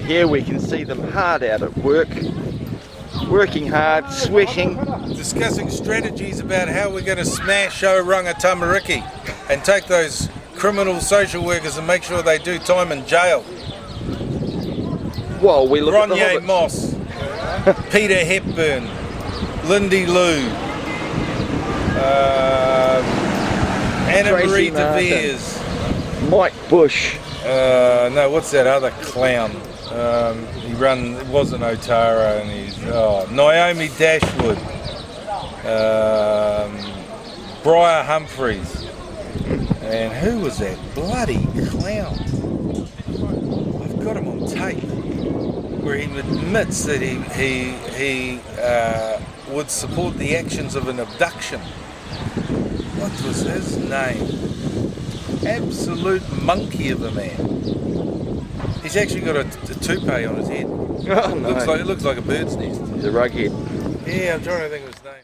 Here we can see them hard out at work, working hard, sweating. Discussing strategies about how we're going to smash Oranga Tamariki and take those criminal social workers and make sure they do time in jail. Well, we look at the Ronye Hobbits. Moss, Peter Hepburn, Lindy Lou, Anna Marie De Veers, Mike Bush. no, what's that other clown? It wasn't Otara, and he's Naomi Dashwood, Briar Humphreys, and who was that bloody clown? I've got him on tape, where he admits that he would support the actions of an abduction. What was his name? Absolute monkey of a man. He's actually got a toupee on his head. Oh, no. It looks like a bird's nest. He's a rughead. Yeah, I'm trying to think of his name.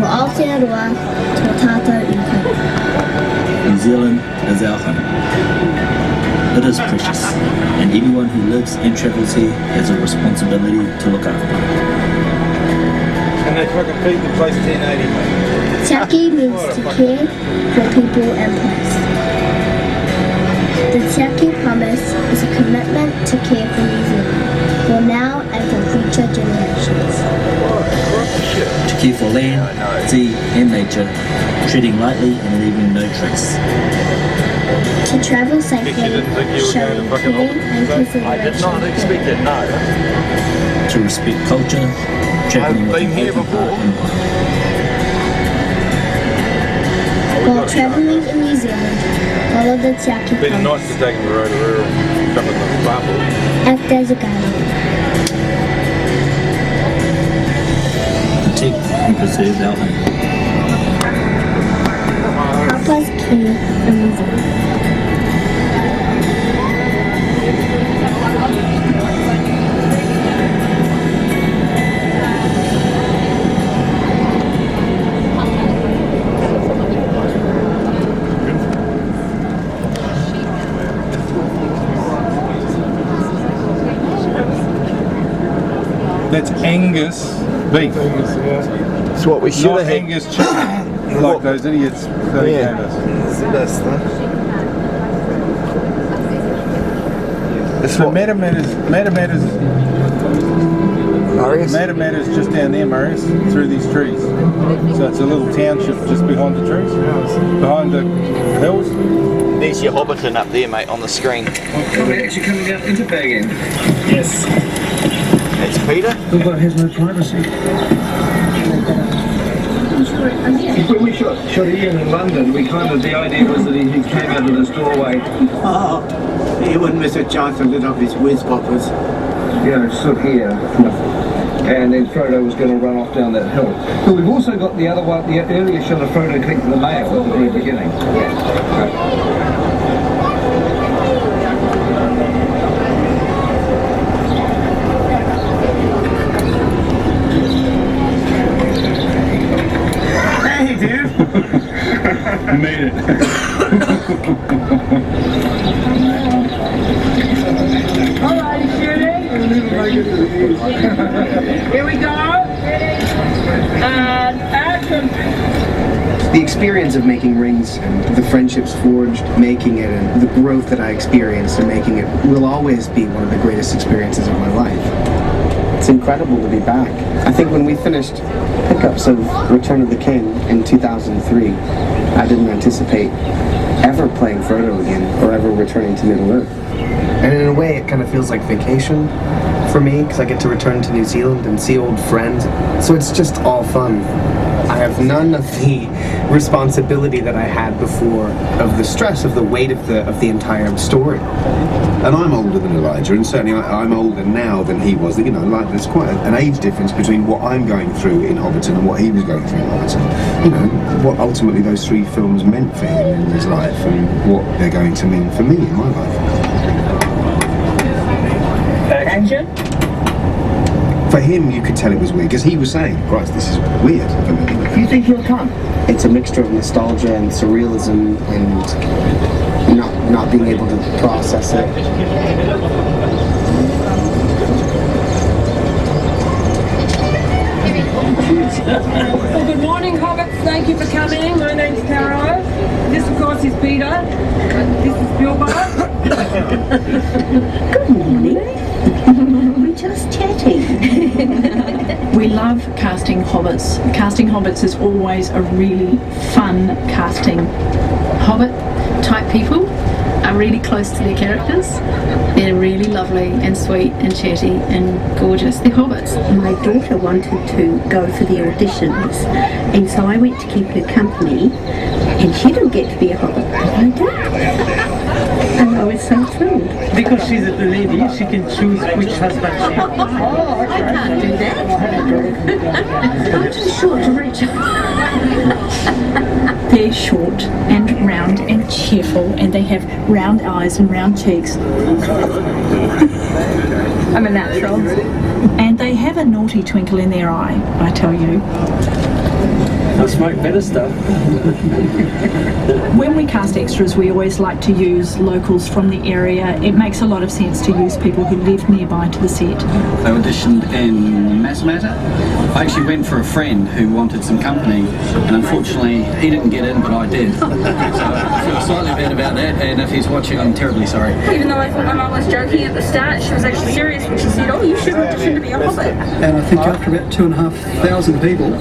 Aotearoa tō tātou iho. New Zealand is our home. It is precious, and everyone who lives and travels here has a responsibility to look after it. And they fucking feed the place 1080, mate. Te Aki means to care for people and place. The Te Aki promise is a commitment to care for New Zealand, for now and for future generations. To care for land, sea and nature, treading lightly and leaving no trace. To travel safely, You didn't think you were showing going to fucking care Hobbiton, and so? consideration. I did not expect it, no. To respect culture, travelling with been an here open before. heart and mind. While travelling in New Zealand, follow the Te Aki Been nice to promise. take him to Rotorua and jump in the sparkle. Act as a guide. Protect and preserve our home. Help us care for New Zealand. That's Angus beef. It's what we should Not have had. Angus chicken, like those idiots that gave us. It's the best stuff. It's So what Matamata's just down there, Marius, through these trees. So it's a little township just behind the trees, behind the hills. There's your Hobbiton up there, mate, on the screen. We're actually coming down into Bag End. Yes. That's Peter. But has no privacy. When we shot Ian in London, the idea was that he came out of this doorway. Oh, he wouldn't miss a chance to lit up his whiz poppers. Stood here. And then Frodo was going to run off down that hill. But we've also got the other one, the earlier shot of Frodo collecting the mail at the very beginning. Hey, dude! We made it. Alright, shooting! Here we go! And action! The experience of making rings and the friendships forged, making it, and the growth that I experienced in making it will always be one of the greatest experiences of my life. It's incredible to be back. I think when we finished pickups of Return of the King in 2003, I didn't anticipate ever playing Frodo again or ever returning to Middle-earth. And in a way, it kind of feels like vacation for me because I get to return to New Zealand and see old friends. So it's just all fun. I have none of the responsibility that I had before, of the stress, of the weight of the entire story. And I'm older than Elijah, and certainly I'm older now than he was. You know, like there's quite an age difference between what I'm going through in Hobbiton and what he was going through in Hobbiton. You know, what ultimately those 3 films meant for him in his life, and what they're going to mean for me in my life. Action. For him, you could tell it was weird, because he was saying, Christ, this is weird for me. Do you think he'll come? It's a mixture of nostalgia and surrealism and not being able to process it. Well, good morning, Hobbits. Thank you for coming. My name's Caro. This, of course, is Peter. This is Bilbo. Good morning. We're just chatting. We love casting hobbits. Casting hobbits is always a really fun casting. Hobbit type people are really close to their characters. They're really lovely and sweet and chatty and gorgeous. They're hobbits. My daughter wanted to go for the auditions, and so I went to keep her company, and she didn't get to be a hobbit, but I did. And I was so thrilled. Because she's a lady, she can choose which husband she wants. Oh, I can't do that. I'm too short to reach. They're short and round and cheerful, and they have round eyes and round cheeks. I'm a natural. And they have a naughty twinkle in their eye, I tell you. I smoke better stuff. When we cast extras, we always like to use locals from the area. It makes a lot of sense to use people who live nearby to the set. I auditioned in Matamata. I actually went for a friend who wanted some company, and unfortunately he didn't get in, but I did. So I feel slightly bad about that, and if he's watching, I'm terribly sorry. Even though I thought my mum was joking at the start, she was actually serious when she said, oh, you should audition to be a hobbit. And I think after about 2,500 people,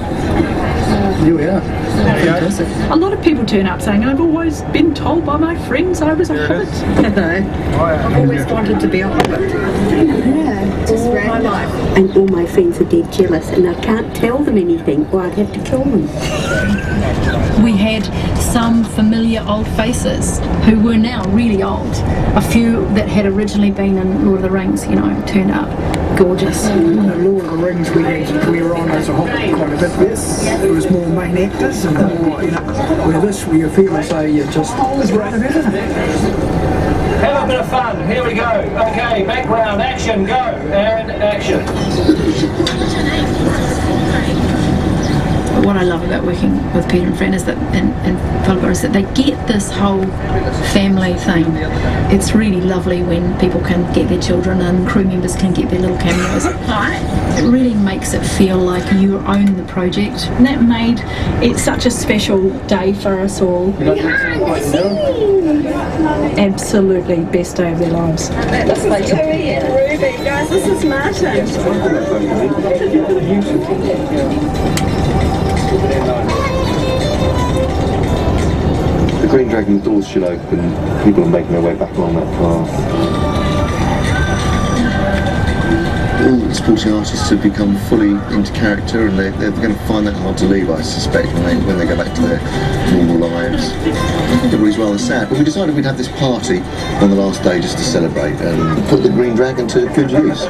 here we are. Fantastic. A lot of people turn up saying, I've always been told by my friends I was a hobbit. I've always wanted to be a hobbit. Yeah, just all my life. And all my friends are dead jealous, and I can't tell them anything, or I'd have to kill them. We had some familiar old faces who were now really old. A few that had originally been in Lord of the Rings, you know, turned up. Gorgeous. Lord of the Rings we were on as a hobbit quite a bit. There was more main actors and more, you know, where this you feel as though you just right about it. Have a bit of fun. Here we go. Okay, background, action, go. And action. What I love about working with Peter and Fran is that, and Philippa, is that they get this whole family thing. It's really lovely when people can get their children and crew members can get their little cameos. It really makes it feel like you own the project. And that made it such a special day for us all. Absolutely best day of their lives. This is Joey and Ruby. Guys, this is Martin. The Green Dragon doors should open, people are making their way back along that path. All sporting artists have become fully into character, and they're going to find that hard to leave, I suspect, when they go back to their normal lives. Everybody's rather sad, but we decided we'd have this party on the last day just to celebrate and put the Green Dragon to good use.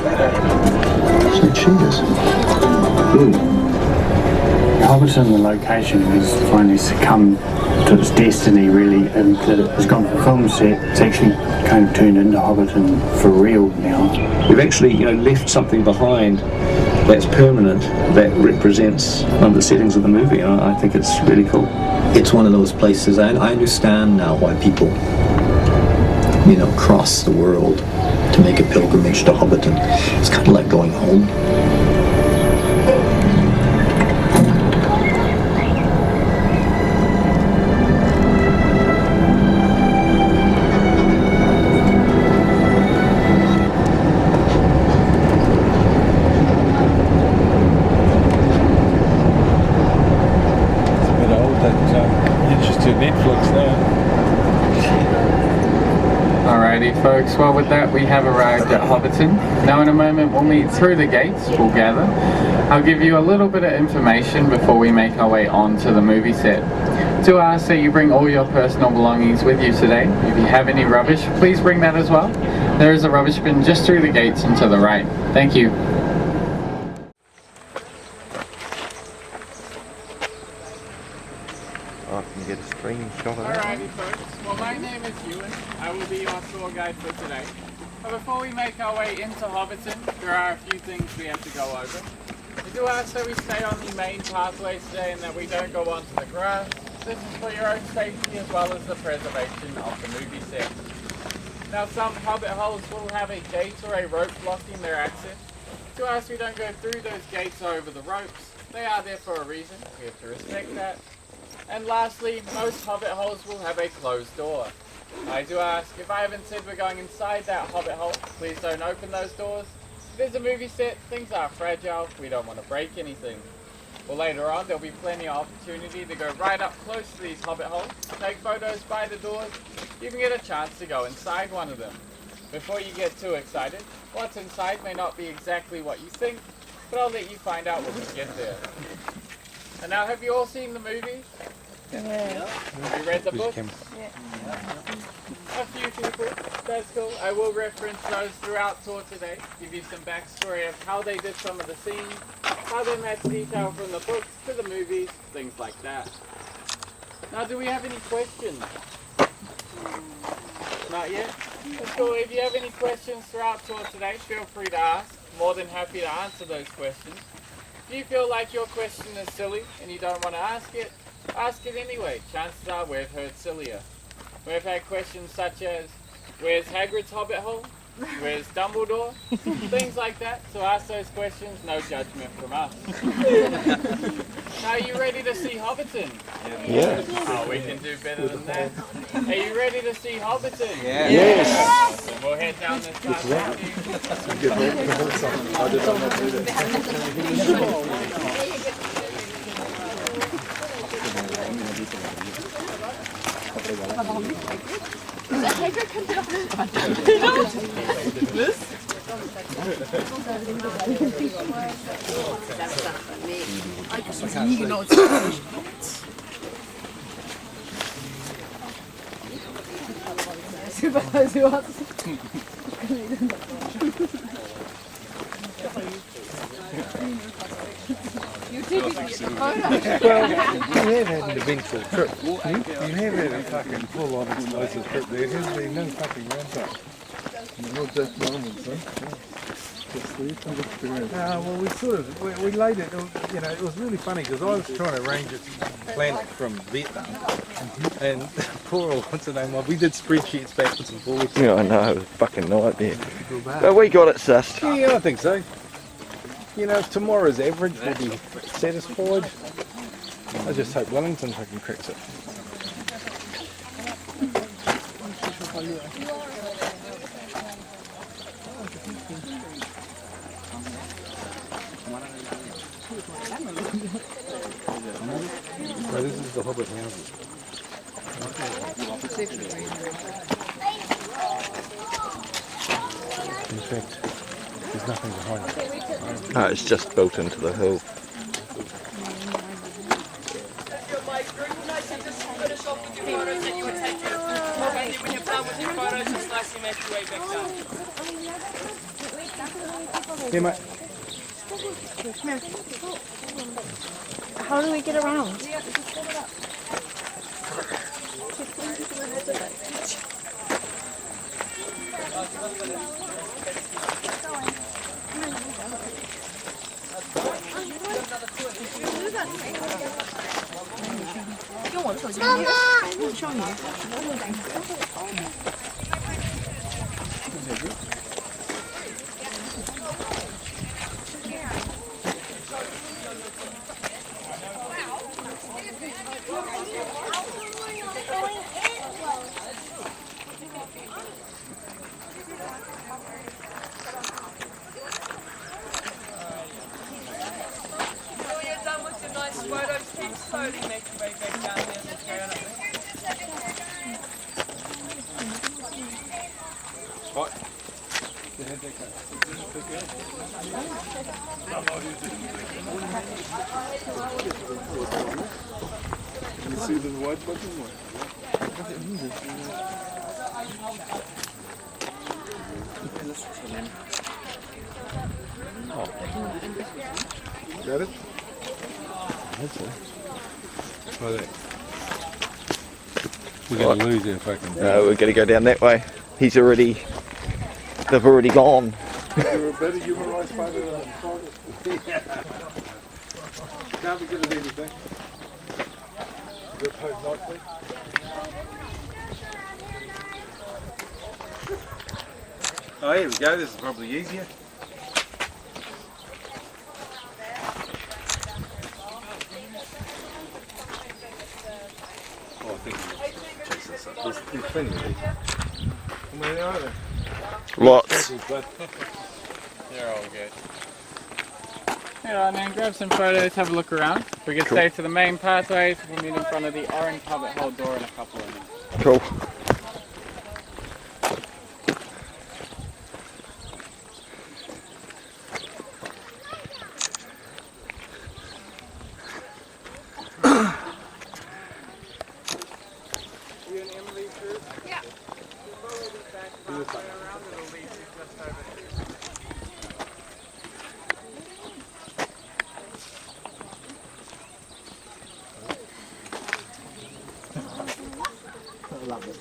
So cheers. Hobbiton, the location, has finally succumbed to its destiny, really, and that it has gone from film set. It's actually kind of turned into Hobbiton for real now. We've actually, left something behind that's permanent, that represents one of the settings of the movie, and I think it's really cool. It's one of those places, I understand now why people, cross the world to make a pilgrimage to Hobbiton. It's kind of like going home. folks, well with that we have arrived at Hobbiton. Now in a moment we'll meet through the gates, we'll gather. I'll give you a little bit of information before we make our way on to the movie set. Do ask that you bring all your personal belongings with you today. If you have any rubbish, please bring that as well. There is a rubbish bin just through the gates and to the right. Thank you. I can get a screen shot of that. Alrighty folks, well my name is Ewan. I will be your tour guide for today. But before we make our way into Hobbiton, there are a few things we have to go over. We do ask that we stay on the main pathways today and that we don't go onto the grass. This is for your own safety as well as the preservation of the movie set. Now some hobbit holes will have a gate or a rope blocking their access. To ask we don't go through those gates or over the ropes. They are there for a reason, we have to respect that. And lastly, most hobbit holes will have a closed door. I do ask, if I haven't said we're going inside that hobbit hole, please don't open those doors. It is a movie set, things are fragile, we don't want to break anything. Well, later on there'll be plenty of opportunity to go right up close to these hobbit holes, take photos by the doors, even get a chance to go inside one of them. Before you get too excited, what's inside may not be exactly what you think, but I'll let you find out when we get there. And now, have you all seen the movie? Yeah. Have you read the book? Yeah. A few people. That's cool. I will reference those throughout tour today. Give you some backstory of how they did some of the scenes, how they match detail from the books to the movies, things like that. Now, do we have any questions? Not yet? That's cool. If you have any questions throughout tour today, feel free to ask. More than happy to answer those questions. If you feel like your question is silly and you don't want to ask it anyway. Chances are we've heard sillier. We've had questions such as, where's Hagrid's hobbit hole? Where's Dumbledore? Things like that. So ask those questions, no judgment from us. Now, are you ready to see Hobbiton? Yeah. Oh, we can do better than that. Are you ready to see Hobbiton? Yeah. Yes. Awesome. We'll head down this path. Well, you have had an eventful trip. You have had a fucking full-on explosive trip. There has been no fucking ramp-up. Not just moments, huh? Well, we sort of, we laid it, you know, it was really funny because I was trying to arrange it, plan it from Vietnam, and poor old, what's her name, we did spreadsheets backwards and forwards. Yeah, I know, it was a fucking nightmare. But we got it sussed. Yeah, I think so. You know, if tomorrow's average, we'll be satisfied. I just hope Wellington fucking cracks it. So this is the Hobbit houses. In fact, there's nothing behind it. No, it's just built into the hill. Yeah, mate. How do we get around? You see the white button? Got it? That's it. Try that. We're going to lose our fucking... No, we're going to go down that way. They've already gone. You're a better human rights fighter than Can't be good at anything. Good hope not to. Oh, here we go. This is probably easier. Oh, I think there's plenty of these. How many are there? Lots. They're all good. Yeah, and then grab some photos, have a look around. We can stay to the main pathways. We'll meet in front of the orange hobbit hole door in a couple of minutes. Cool.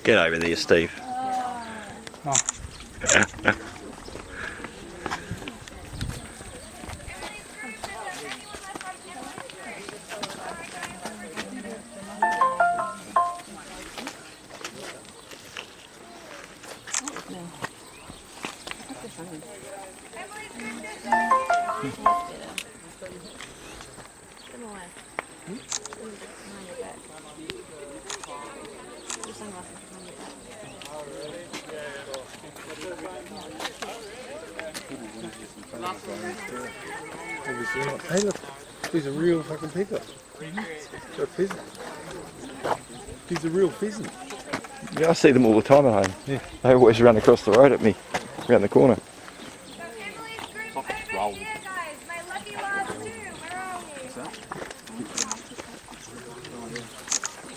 Get over there, Steve. Hey look, he's a real fucking pickup. A pheasant. He's a real pheasant. Yeah, I see them all the time at home. Yeah. They always run across the road at me, around the corner.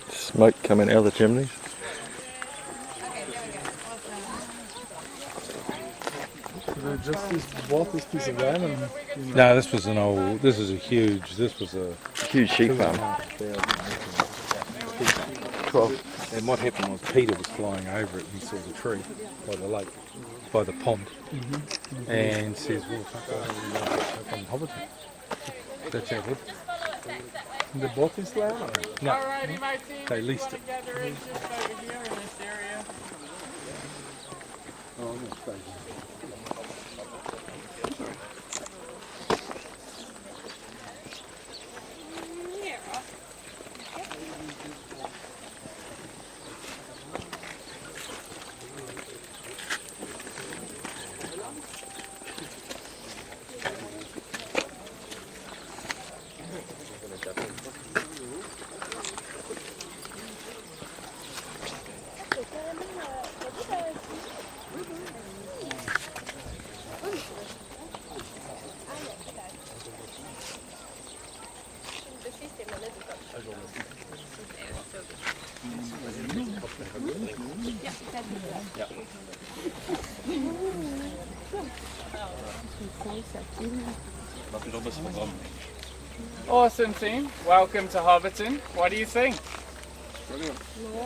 Smoke coming out of the chimneys. Just this, bought this piece of land and... No, this was an old, this is a huge, this was a... Huge sheep farm. Cool. And what happened was Peter was flying over it and he saw the tree by the lake, by the pond, and says, well, fuck, I'm from Hobbiton. That's how good. And they bought this land? No, they leased it. Oh, I'm not staying. Awesome team, welcome to Hobbiton. What do you think?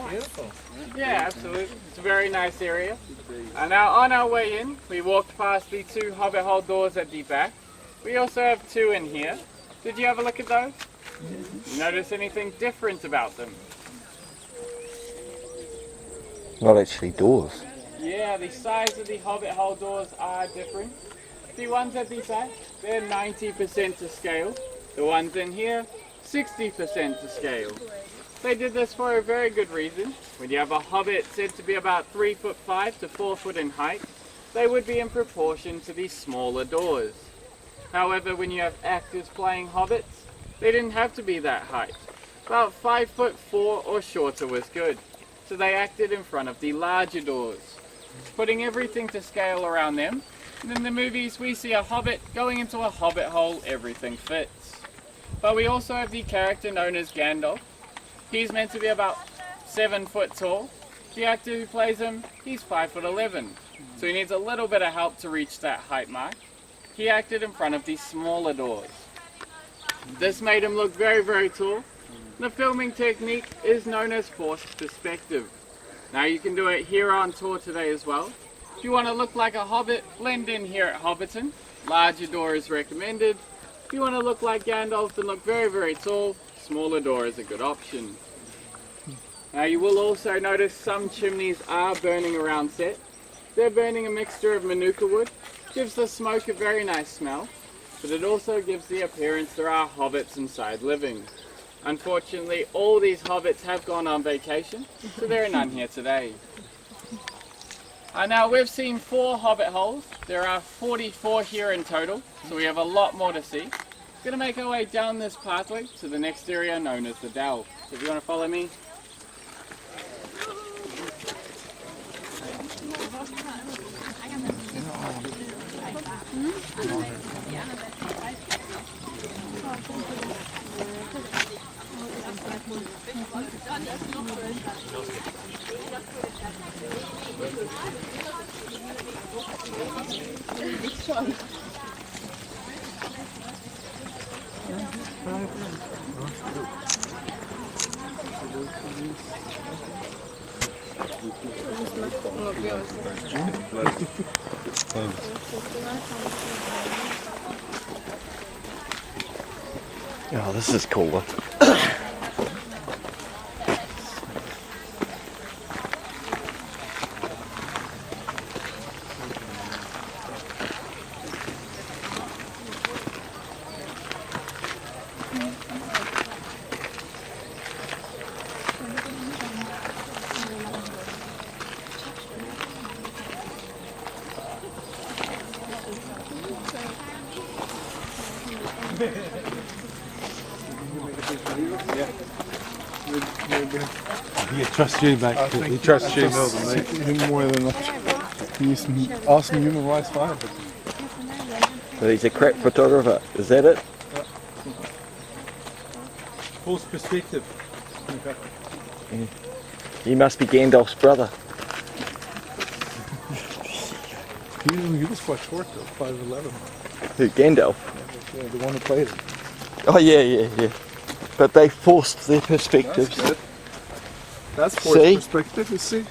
Beautiful. Yeah, absolutely. It's a very nice area. And now on our way in, we walked past the two hobbit hole doors at the back. We also have two in here. Did you have a look at those? You notice anything different about them? Not actually doors. Yeah, the size of the hobbit hole doors are different. The ones at the back, they're 90% to scale. The ones in here, 60% to scale. They did this for a very good reason. When you have a hobbit said to be about 3'5" to 4 foot in height, they would be in proportion to the smaller doors. However, when you have actors playing hobbits, they didn't have to be that height. About 5'4" or shorter was good. So they acted in front of the larger doors. Putting everything to scale around them, And in the movies we see a hobbit going into a hobbit hole, everything fits. But we also have the character known as Gandalf. He's meant to be about 7 foot tall. The actor who plays him, he's 5'11", so he needs a little bit of help to reach that height mark. He acted in front of these smaller doors. This made him look very, very tall. The filming technique is known as forced perspective. Now you can do it here on tour today as well. If you want to look like a hobbit, blend in here at Hobbiton. Larger door is recommended. If you want to look like Gandalf and look very, very tall, smaller door is a good option. Now you will also notice some chimneys are burning around set. They're burning a mixture of manuka wood. Gives the smoke a very nice smell, but it also gives the appearance there are hobbits inside living. Unfortunately, all these hobbits have gone on vacation, so there are none here today. Now we've seen 4 hobbit holes. There are 44 here in total, so we have a lot more to see. We're going to make our way down this pathway to the next area known as the Delve. So if you want to follow me. Oh, this is cooler. He trusts you, mate. He trusts you. Him more than much. He's an awesome human rights fighter. So he's a crack photographer, is that it? False perspective. He must be Gandalf's brother. He was quite short though, 5'11". Who, Gandalf? Yeah, the one who played it. Oh yeah. But they forced their perspectives. That's good. That's forced perspective, you see?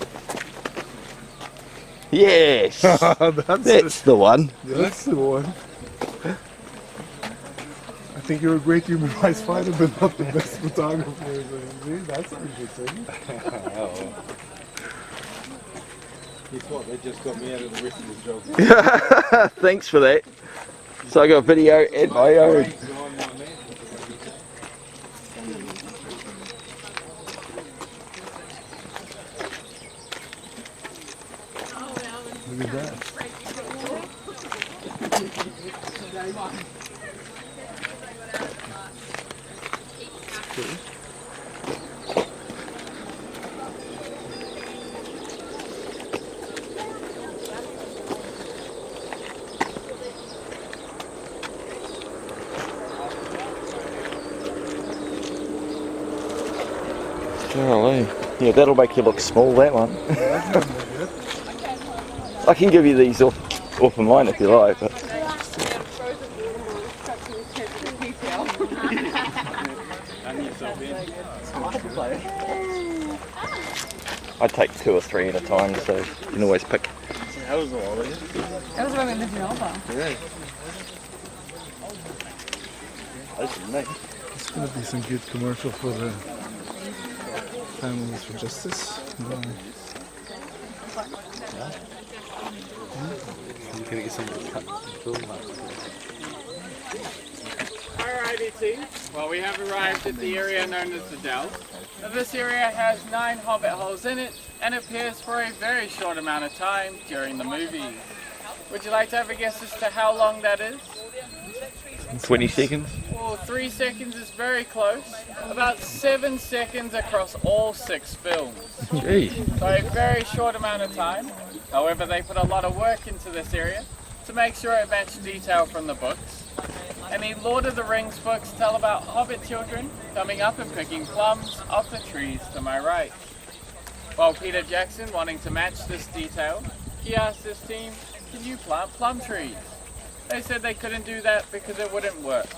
Yes! That's the one. That's the one. I think you're a great human rights fighter, but not the best photographer. See, that's a good thing. Guess what? They just got me out of the rest of the job. Thanks for that. So I got a video and my own. Look at that. Golly. Yeah, that'll make you look small, that one. I can give you these off of mine if you like, but I take 2 or 3 at a time, so you can always pick. That was a lot of it. That was when we lived in Otho. Yeah. It's going to be some good commercial for the Families for Justice. You're going to get something to cut and film that. Alrighty team, well we have arrived at the area known as the Delve. Now, this area has 9 hobbit holes in it and appears for a very short amount of time during the movie. Would you like to have a guess as to how long that is? 20 seconds? Well, 3 seconds is very close. About 7 seconds across all 6 films. Gee. So a very short amount of time. However, they put a lot of work into this area. to make sure it matched detail from the books. And the Lord of the Rings books tell about hobbit children coming up and picking plums off the trees to my right. While Peter Jackson, wanting to match this detail, he asked his team, "Can you plant plum trees?" They said they couldn't do that because it wouldn't work.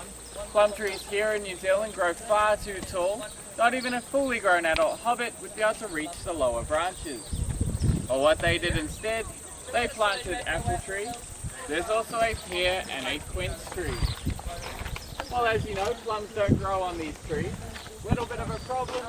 Plum trees here in New Zealand grow far too tall. Not even a fully grown adult hobbit would be able to reach the lower branches. Or what they did instead, they planted apple trees. There's also a pear and a quince tree. Well, as you know, plums don't grow on these trees. Little bit of a problem,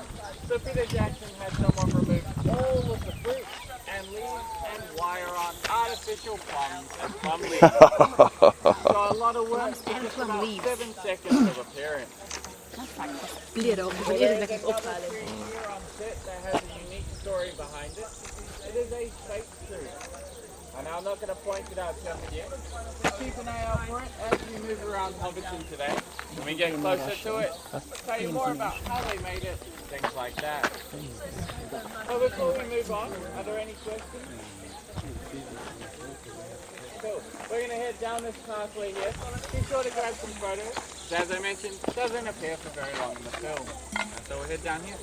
so Peter Jackson had someone remove all of the fruit and leaves and wire on artificial plums and plum leaves. So a lot of work in just about 7 seconds of appearance. Leer ook, ik wil eerder lekker Here ophalen. on set that has a unique story behind it. It is a fake tree. And I'm not going to point it out just yet. Keep an eye out for it as we move around Hobbiton today. When we get closer to it, tell you more about how they made it, things like that. So before we move on, are there any questions? Cool. We're going to head down this pathway here. Be sure to grab some photos. As I mentioned, it doesn't appear for very long in the film. So we'll head down here.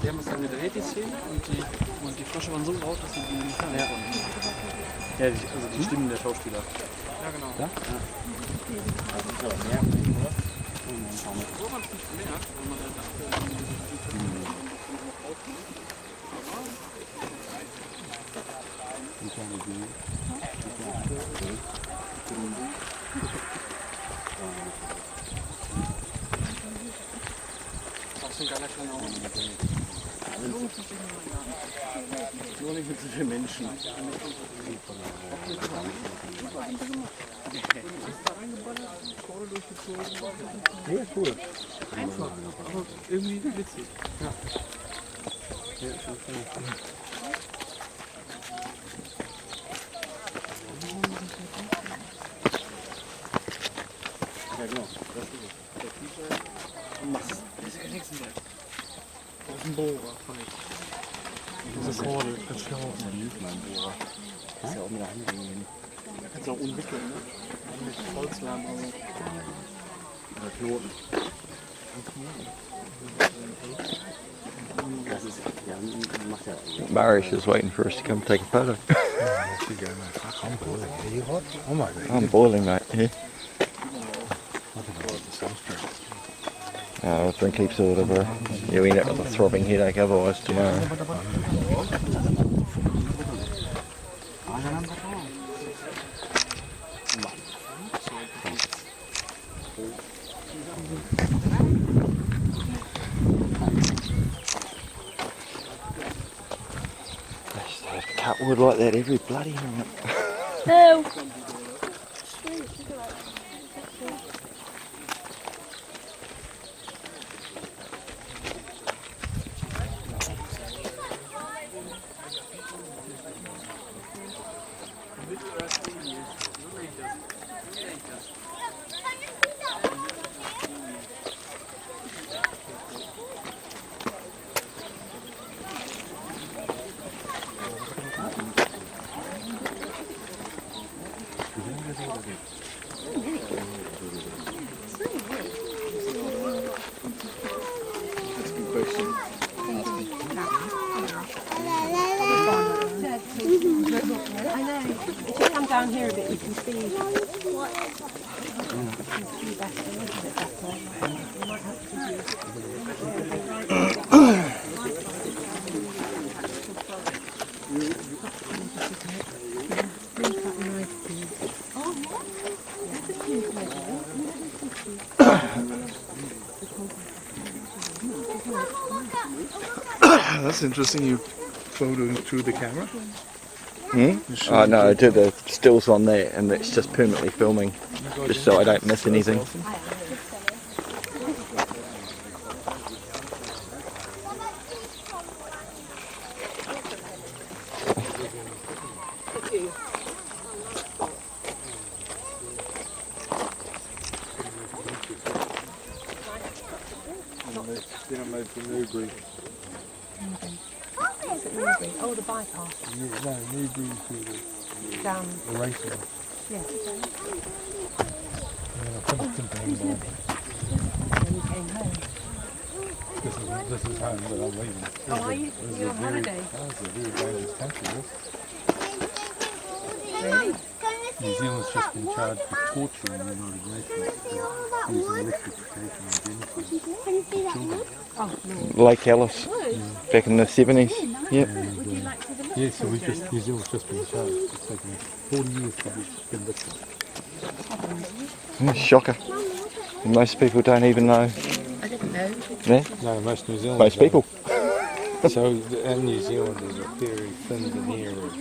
Die haben es dann gedreht, die Szene, und die Frösche waren so laut, dass sie die nicht hören konnten. Ja, also die Stimmen der Schauspieler. Ja, genau. Ja? Das ist aber mehr, oder? So man es nicht gemerkt, weil man dann dachte, das ist ein geiler Kanal. Nur nicht mit so vielen Menschen. Ja, cool. Einfach, aber irgendwie witzig. Ja. Ja, schon cool. Ja, genau. Das ist es. Der Feature und Mast. Das ist ja nichts mehr. Das ist ein Bohrer, fand ich. Das ist Kordel, das ist ja auch ein Bohrer. Das ist ja auch mit der Hand gehen. Da kannst du auch umwickeln, ne? Mit Holzlamm oder Knoten. Das ist, ja, macht ja. Barish is waiting for us to come take a photo. I'm boiling. Are you hot? Oh my God. I'm boiling, mate. Yeah. I'll drink heaps of water, bro. You'll end up with a throbbing headache otherwise tomorrow. They just cut wood like that every bloody minute. No. I know. If you come down here a bit, you can see. You can see better, a little bit better. You might have to do. That's interesting. You photo through the camera? Oh no, I do the stills on there and it's just permanently filming, just so I don't miss anything. Awesome. Oh, the bypass. No, Newbury to the Down. racing. Yeah. When you came home. This is home that I'm leaving. Oh, are you? You're on holiday? It's a very dangerous country, this. Really? New Zealand's just been charged with torture in the United Nations for using electrification and genocide for children. Oh, no. Lake Alice, back in the 70s. Yep. Yeah, so New Zealand's just been charged. It's taken 40 years to be convicted. Shocker. Most people don't even know. I didn't know. Yeah? No, most New Zealanders Most people. So in New Zealand there's a very thin veneer of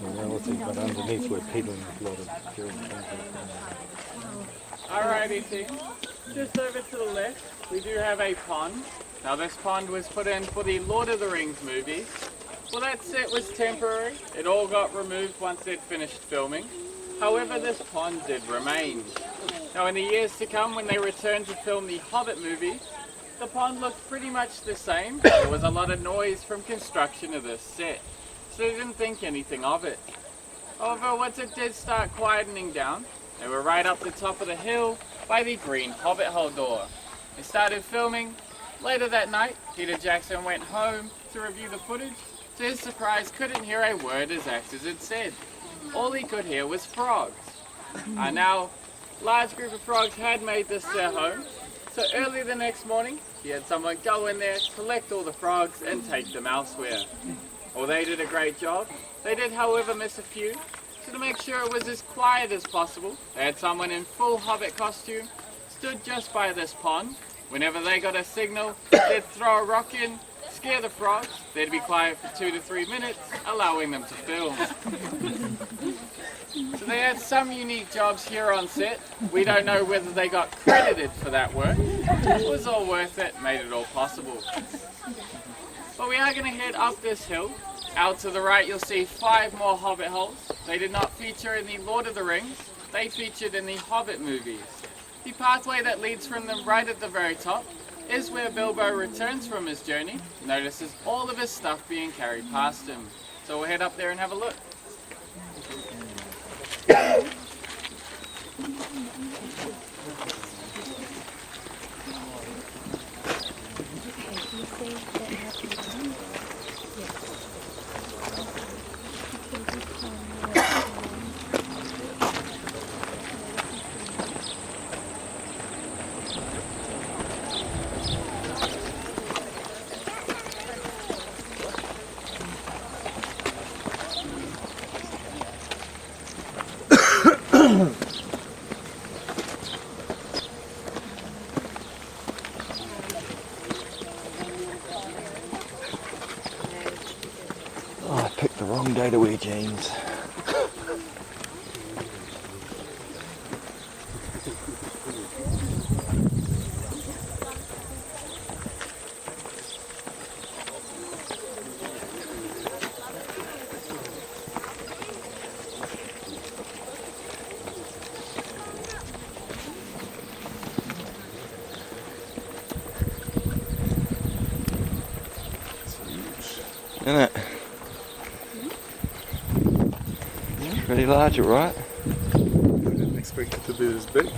morality, but underneath we're peddling a lot of Puritan things. Alrighty team, just over to the left we do have a pond. Now this pond was put in for the Lord of the Rings movies. Well, that set was temporary, it all got removed once they'd finished filming. However, this pond did remain. Now in the years to come, when they returned to film the Hobbit movie, the pond looked pretty much the same. There was a lot of noise from construction of this set, so they didn't think anything of it. However, once it did start quietening down, they were right up the top of the hill by the green Hobbit hole door. They started filming. Later that night, Peter Jackson went home to review the footage. To his surprise, couldn't hear a word his actors had said. All he could hear was frogs. Now, large group of frogs had made this their home, so early the next morning, he had someone go in there, collect all the frogs and take them elsewhere. Well, they did a great job. They did, however, miss a few. So to make sure it was as quiet as possible, they had someone in full Hobbit costume stood just by this pond. Whenever they got a signal, they'd throw a rock in, scare the frogs, they'd be quiet for 2 to 3 minutes, allowing them to film. So they had some unique jobs here on set. We don't know whether they got credited for that work. It was all worth it, made it all possible. But we are going to head up this hill. Out to the right you'll see 5 more Hobbit holes. They did not feature in the Lord of the Rings, they featured in the Hobbit movies. The pathway that leads from them right at the very top is where Bilbo returns from his journey, notices all of his stuff being carried past him. So we'll head up there and have a look. Oh, I picked the wrong day to wear jeans. Isn't it? Pretty large, right? I didn't expect it to be this big.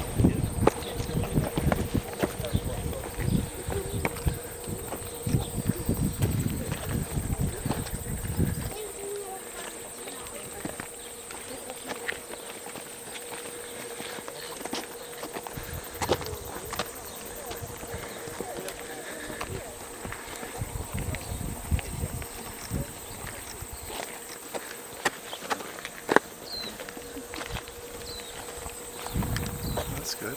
That's good.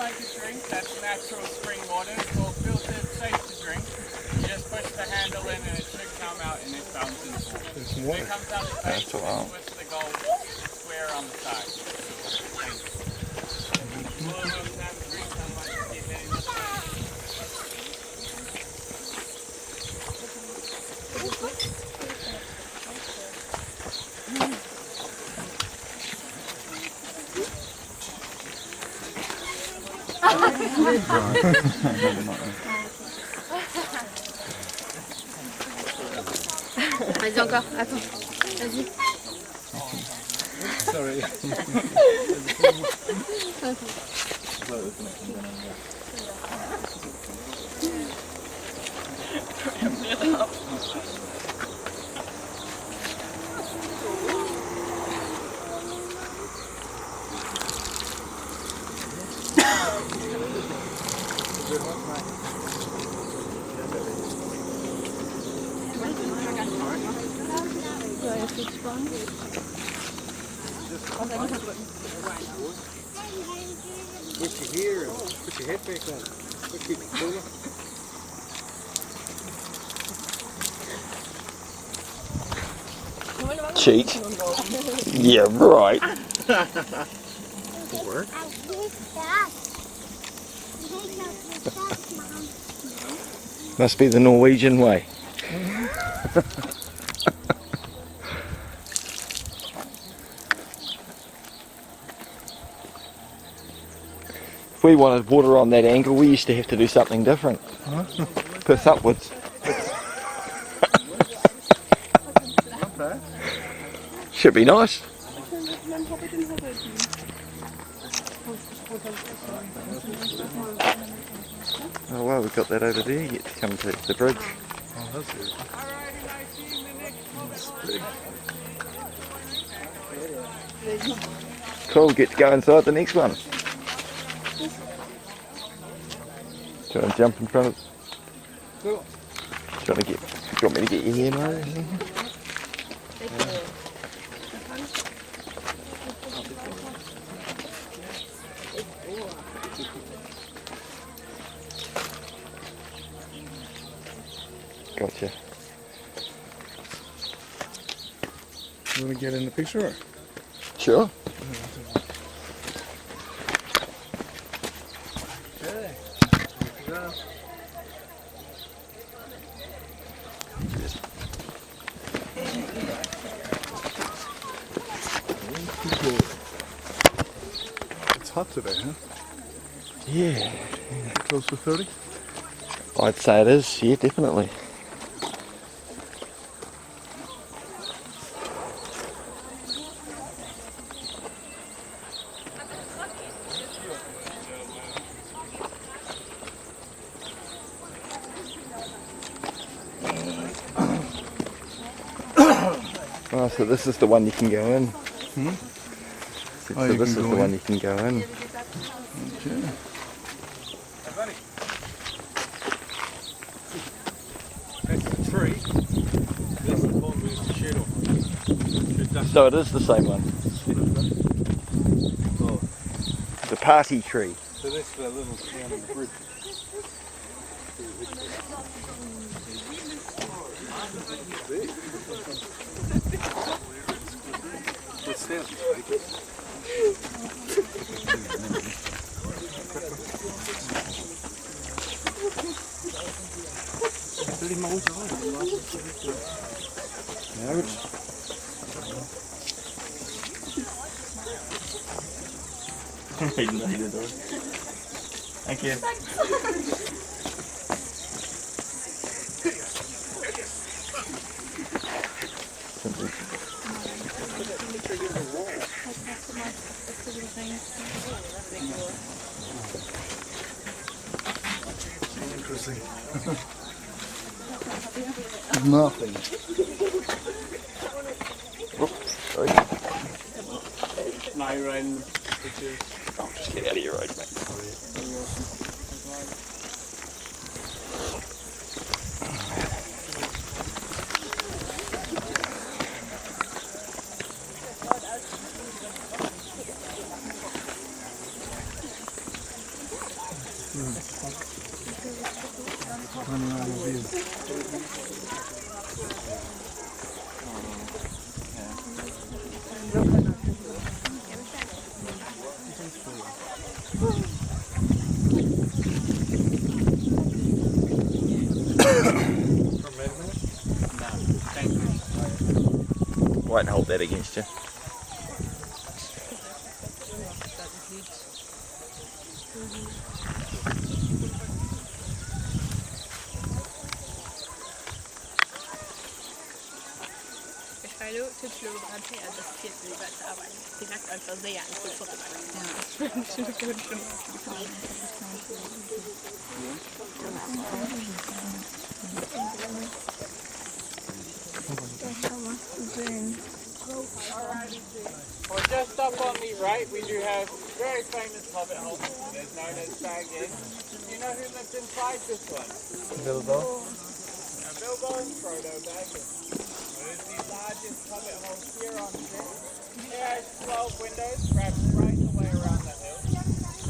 make a drink that's natural spring water, it's all filtered, safe to drink. You just push the handle in and it should come out in its fountain form. It comes out the base with the gold square on the side. Vas-y encore, attends, vas-y. Sorry. Put your hair and put your head back on. Let's keep it cooler. Cheat. Yeah, right. Work. Must be the Norwegian way. If we wanted water on that angle, we used to have to do something different. Piss upwards. Should be nice. Oh well, we've got that over there yet to come to the bridge. Oh, that's good. That's big. Cool, get to go inside the next one. Do you want to jump in front of? Cool. Do you want me to get you here, mate? Gotcha. You want to get in the picture? Sure. Okay. It's hot today, huh? Yeah. Close to 30? I'd say it is, yeah, definitely. Oh, so this is the one you can go in. So, Oh, so you this is can the go one in. you can go in. Okay. That's the tree. That's the one with the shed on. So it is the same one. Oh, The party tree. so that's the little town on the bridge. What's that? Ja, goed. Thank you. Interesting. Nothing. Sorry. No rain pictures. Oh, just get out of your road, mate. that against you. Hallo, Titel dran her, das ist jetzt lieber zu arbeiten. Die sagt einfach sehr an für Fotografie. Well, just up on the right, we do have very famous hobbit hole. It's known as Bag Inn. Do you know who lives inside this one? Bilbo. Bilbo and Frodo Baggins. It is the largest hobbit hole here on set. It has 12 windows wrapped right the way around the hill.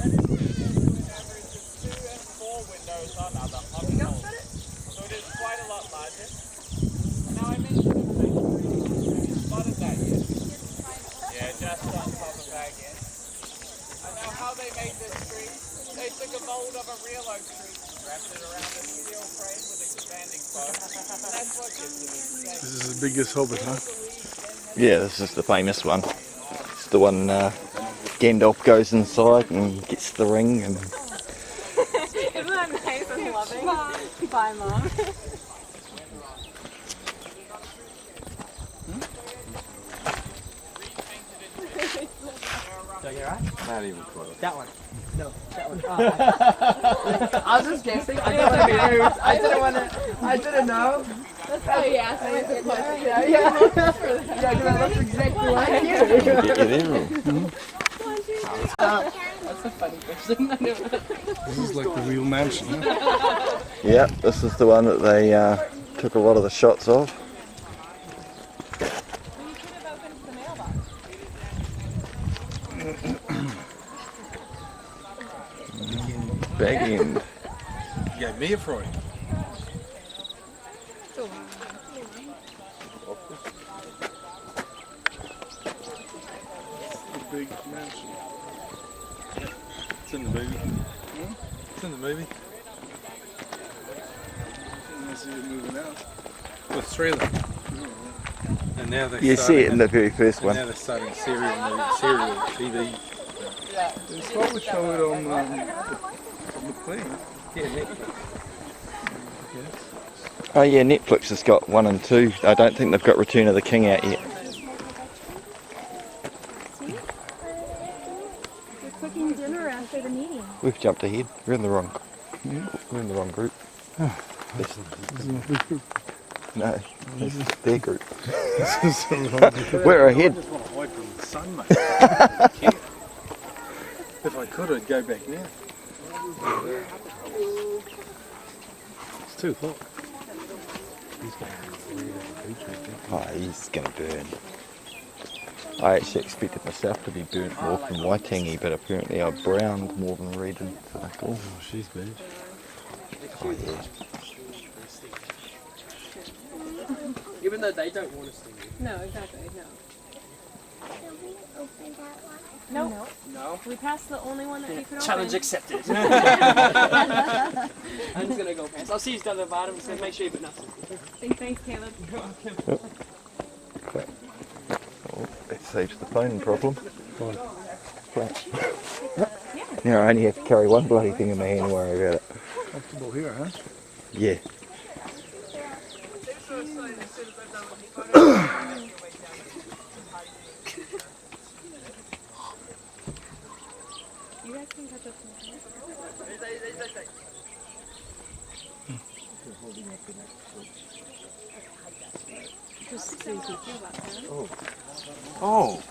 That is an average of 2 and 4 windows on other hobbit holes. So it is quite a lot larger. And now I mentioned the place. Have you spotted that yet? Yeah, just on top of Bag Inn. And now how they made this tree, they took a mold of a real oak tree, wrapped it around a steel frame with expanding foam, and that's what gives it its shape. This is the biggest hobbit, huh? Yeah, this is the famous one. It's the one Gandalf goes inside and gets the ring and... Isn't that nice and loving? Bye, Mom. Did I get it right? Not even close. That one. No, that one. Oh, I was just guessing. I didn't want to be rude. I didn't know. That's how he asked me to put it. Yeah. Yeah, because I looked exactly like you. That's a funny question. This is like the real mansion, huh? Yeah, this is the one that they took a lot of the shots of. Bag Inn. You gave me a fright. The big mansion. It's in the movie. It's in the movie. I see it moving out. With 3 of them. And now they're You see it in the very first one. Now they're starting serial TV. It's what we show it on the plane. Yeah, Netflix. Oh yeah, Netflix has got 1 and 2. I don't think they've got Return of the King out yet. We're cooking dinner after the meeting. We've jumped ahead. We're in the wrong group. This is not the group. No, this is their group. This is the wrong group. We're ahead. I just want to hide from the sun, mate. I can't. If I could, I'd go back now. It's too hot. Oh, he's going to burn. I actually expected myself to be burnt more from Waitangi, but apparently I browned more than Reedon. So, oh, she's bad. Oh yeah. Even though they don't want us to. No, exactly, no. Can we open that one? No. No. We passed the only one that you could Challenge open. accepted. I'm just gonna go past. I'll see you down the bottom, so make sure you put nothing. Thanks, Caleb. Okay. Oh, that saves the phone problem. Now I only have to carry one bloody thing in my hand and worry about it. Comfortable here, huh? Yeah. You guys can catch up some. Just so you can see about that. Oh.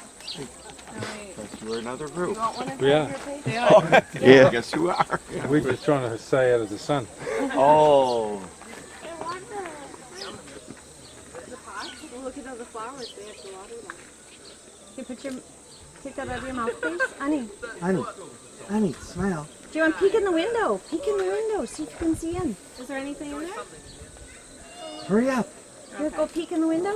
We're another group. You want one of Yeah. your page? Oh, Yeah. I guess you are. We're just trying to stay out of the sun. Oh. The pot? Well, look at all the flowers. They have to water them. Can you take that out of your mouth, please? Annie. Annie, smile. Do you want to peek in the window? Peek in the window. See if you can see in. Is there anything in there? Hurry up. Here, go peek in the window.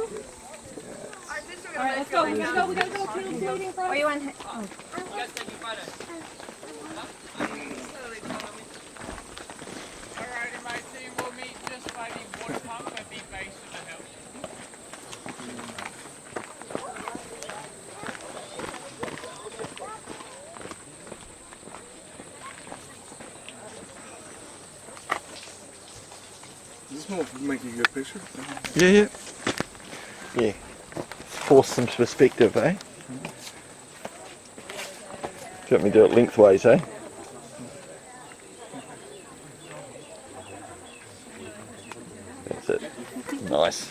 All right, let's go. We gotta go. We gotta go. Caleb's waiting for us. Oh, you want? Oh. Alright, my team will meet just by the water pump at the base of the hill. It's more for making a good picture. Yeah. Force some perspective, eh? Do you want me to do it lengthways, eh? That's it. Nice.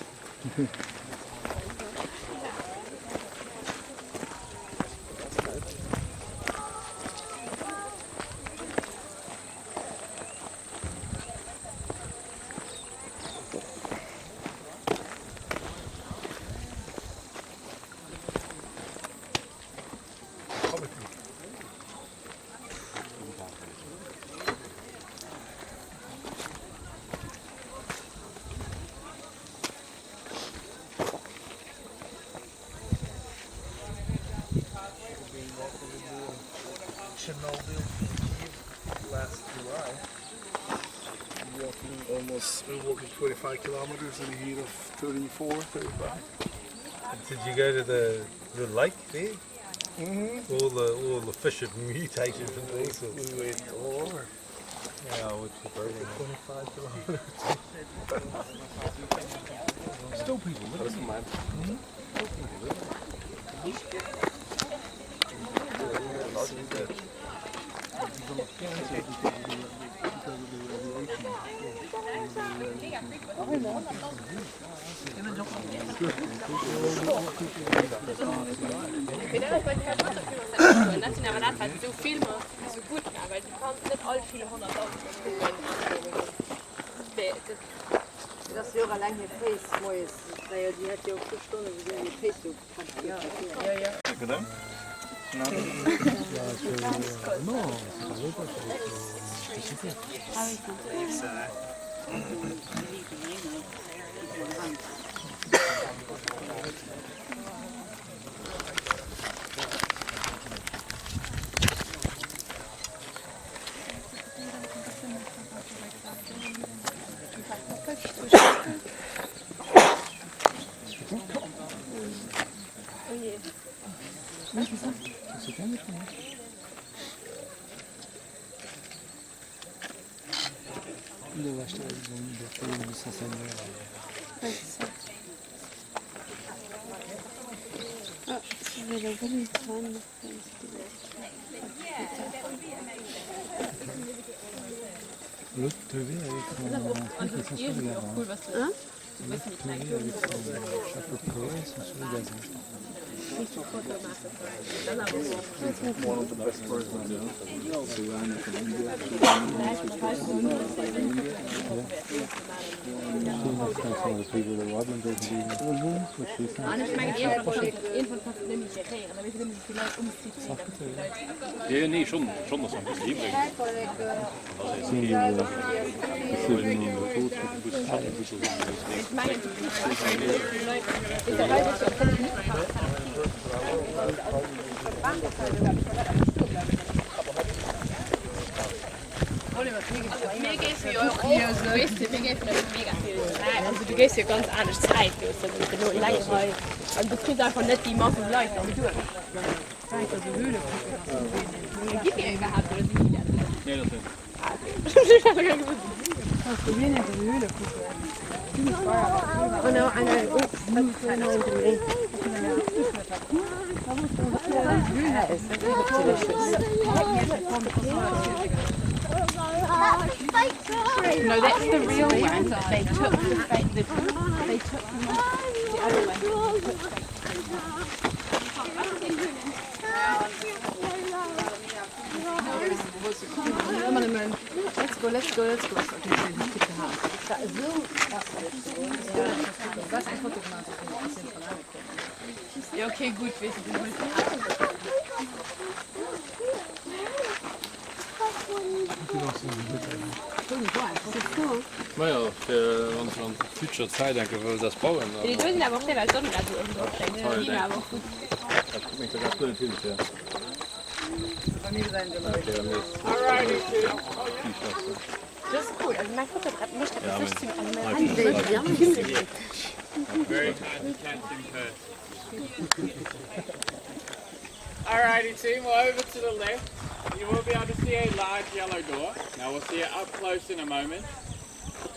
Last July. We're walking 25 kilometers in the heat of 34, 35. Did you go to the lake there? Mm-hmm. All the fish have mutated and all sorts. We went all over. Yeah, which is brilliant. 25 kilometers. Still people living. Aber das hat so Filme, so gut, aber du kannst nicht alle viele 100.000 Das ist ja allein hier Face, Mois. Die hat ja auch 5 Stunden, wie die Face so kann. Ja. Gedaan? No, L'autre TV avec son truc, ils sont sur le gazon. L'autre TV avec son chapeau de Corée, ils sont sur le gazon. One of the best birds in the world. Suana from India. The people that Rodman doesn't do what she's saying. Ja, nee, schon das ein bisschen lieblich. Mir geht es ja auch hier so, weißt du, mir geht es mega viel Zeit. Also du gehst ja ganz anders Zeit, du hast nur lange Zeit. Und du kriegst einfach nicht die Masse Leute am durch. Also Höhle. Gibt ja überhaupt oder die wieder? Nee, das nicht. Hast du hier in der Höhle gucken? Oh no, I know. Oops, that's delicious. No, that's the real one. They took the fake. They took the other one. Let's go. Ja, okay, gut, weißt du, Naja, für unsere future Zeit, denke ich, will das bauen. die Dosen aber auch selber Sonnen, also die aber auch gut. Da guck mich sogar gut natürlich, ja. Das ist cool, also mein Fotograf möchte das nicht ziehen, also mein Hand Hand Very kind to catch in person. Alrighty team, well over to the left, you will be able to see a large yellow door. Now we'll see it up close in a moment.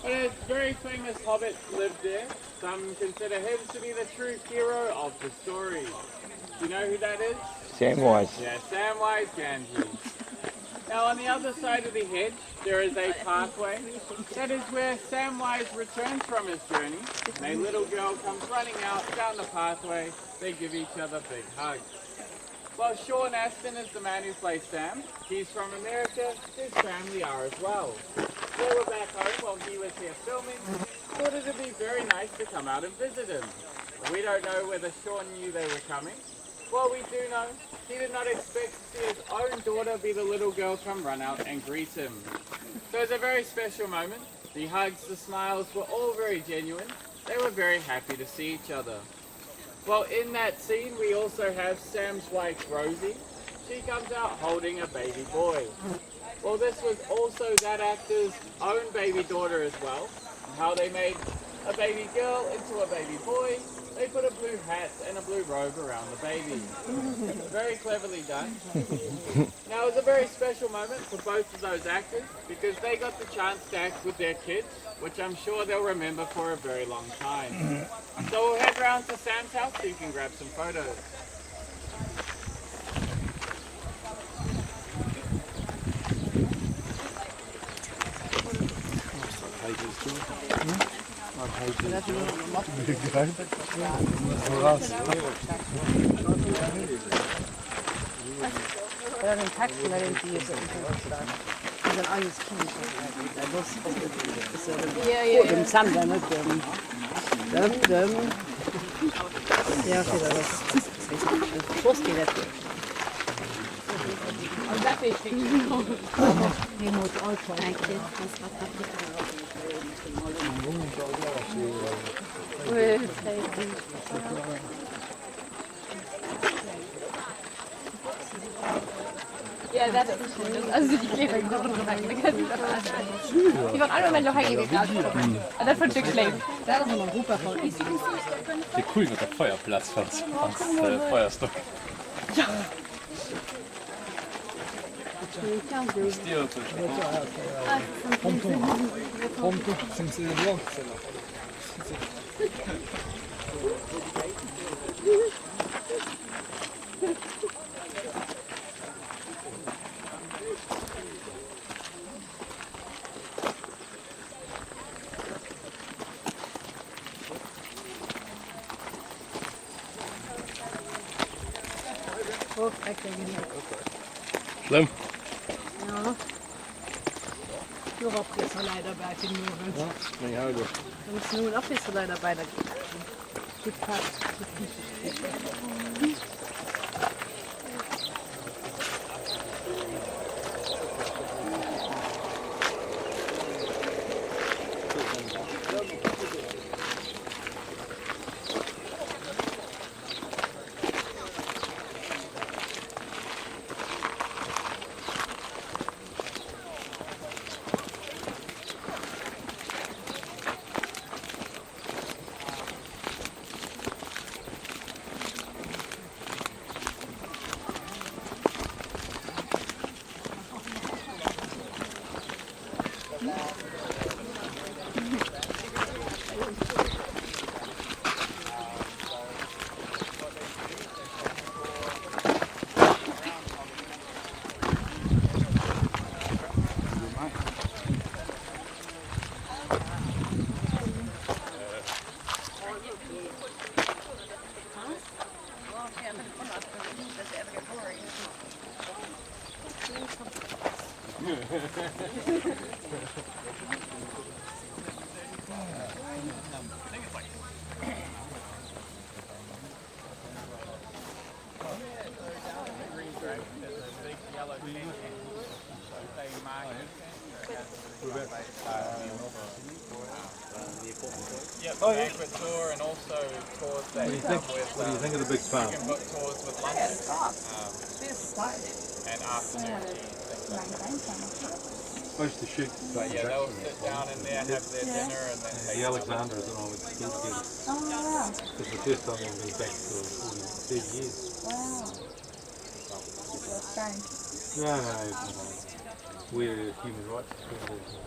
But a very famous hobbit lived there. Some consider him to be the true hero of the story. Do you know who that is? Samwise. Yeah, Samwise Gamgee. Now on the other side of the hedge, there is a pathway. That is where Samwise returns from his journey, and a little girl comes running out down the pathway. They give each other big hugs. Well, Sean Astin is the man who plays Sam. He's from America. His family are as well. They were back home while he was here filming. Thought it would be very nice to come out and visit him. We don't know whether Sean knew they were coming. Well, we do know he did not expect to see his own daughter be the little girl come run out and greet him. So it's a very special moment. The hugs, the smiles were all very genuine. They were very happy to see each other. Well, in that scene, we also have Sam's wife, Rosie. She comes out holding a baby boy. Well, this was also that actor's own baby daughter as well. How they made a baby girl into a baby boy. They put a blue hat and a blue robe around the baby. Very cleverly done. Now, it was a very special moment for both of those actors because they got the chance to act with their kids, which I'm sure they'll remember for a very long time. So we'll head round to Sam's house so you can grab some photos. Ja, den Taxen, den die sind alles Kinder. Ja, dem Sander mit dem. Ja, das. Was geht das? Und das ist die muss auch sein. Ja, das ist schön. Also die Kleber, die waren drüber hängen. Die waren alle noch hängen gegangen. Und das fand ich schlecht. Das ist noch super voll. Det er cool med der feuerplads hans feuerstock. Ja. Schlimm. Ja. Nur auf ist leider bei den Möwen. Ja, nee, hallo. Du musst nur auf ist leider bei der Gut passt. Yep, banquet tour and also tours that come with What do you think of the big farm? you can book tours with lunch and afternoon tea, things like that. Supposed to shoot. But yeah, they'll sit down in there, have their dinner and then take The Alexandras and all with school together. It's the first time they've been back for 40, 30 years. No, we're human rights defenders.